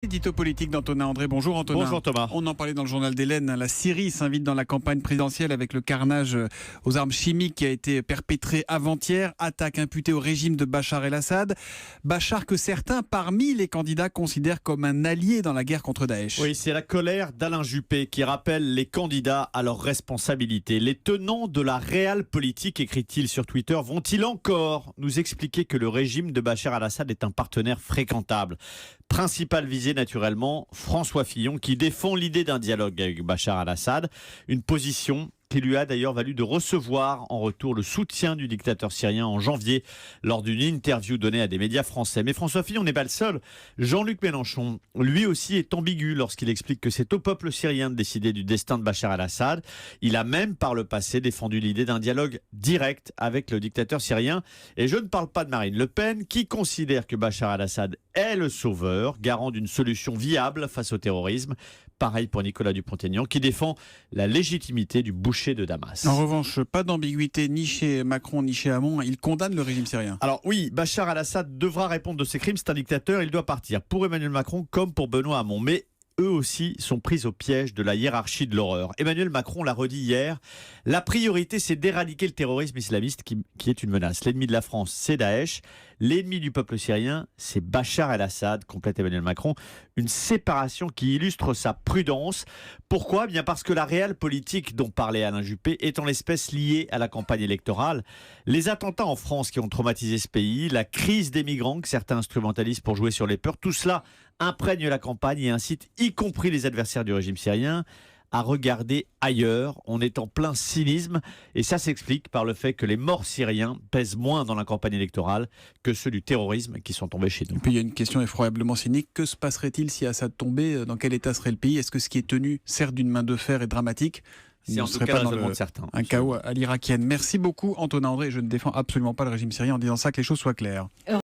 Édito politique d'Antonin André. Bonjour Antonin. Bonjour Thomas. On en parlait dans le journal d'Hélène. La Syrie s'invite dans la campagne présidentielle avec le carnage aux armes chimiques qui a été perpétré avant-hier. Attaque imputée au régime de Bachar el-Assad. Bachar que certains parmi les candidats considèrent comme un allié dans la guerre contre Daesh. Oui, c'est la colère d'Alain Juppé qui rappelle les candidats à leurs responsabilités. Les tenants de la réelle politique, écrit-il sur Twitter, vont-ils encore nous expliquer que le régime de Bachar el-Assad est un partenaire fréquentable ? Principal visé naturellement, François Fillon, qui défend l'idée d'un dialogue avec Bachar el-Assad, une position qui lui a d'ailleurs valu de recevoir en retour le soutien du dictateur syrien en janvier lors d'une interview donnée à des médias français. Mais François Fillon n'est pas le seul. Jean-Luc Mélenchon, lui aussi, est ambigu lorsqu'il explique que c'est au peuple syrien de décider du destin de Bachar el-Assad. Il a même par le passé défendu l'idée d'un dialogue direct avec le dictateur syrien. Et je ne parle pas de Marine Le Pen, qui considère que Bachar el-Assad est le sauveur, garant d'une solution viable face au terrorisme. Pareil pour Nicolas Dupont-Aignan, qui défend la légitimité du boucher de Damas. En revanche, pas d'ambiguïté ni chez Macron ni chez Hamon. Il condamne le régime syrien. Alors oui, Bachar el-Assad devra répondre de ses crimes. C'est un dictateur, il doit partir. Pour Emmanuel Macron comme pour Benoît Hamon. Mais eux aussi sont pris au piège de la hiérarchie de l'horreur. Emmanuel Macron l'a redit hier, la priorité c'est d'éradiquer le terrorisme islamiste qui est une menace. L'ennemi de la France, c'est Daesh. L'ennemi du peuple syrien, c'est Bachar el-Assad, complète Emmanuel Macron. Une séparation qui illustre sa prudence. Pourquoi ? Bien parce que la réelle politique dont parlait Alain Juppé est en l'espèce liée à la campagne électorale. Les attentats en France qui ont traumatisé ce pays, la crise des migrants que certains instrumentalisent pour jouer sur les peurs, tout cela imprègne la campagne et incite y compris les adversaires du régime syrien à regarder ailleurs. On est en plein cynisme et ça s'explique par le fait que les morts syriens pèsent moins dans la campagne électorale que ceux du terrorisme qui sont tombés chez nous. Et puis il y a une question effroyablement cynique. Que se passerait-il si Assad tombait ? Dans quel état serait le pays ? Est-ce que ce qui est tenu, certes d'une main de fer, est dramatique ? C'est en tout cas le raisonnement de certains. Un chaos à l'irakienne. Merci beaucoup Antonin André. Je ne défends absolument pas le régime syrien en disant ça, que les choses soient claires.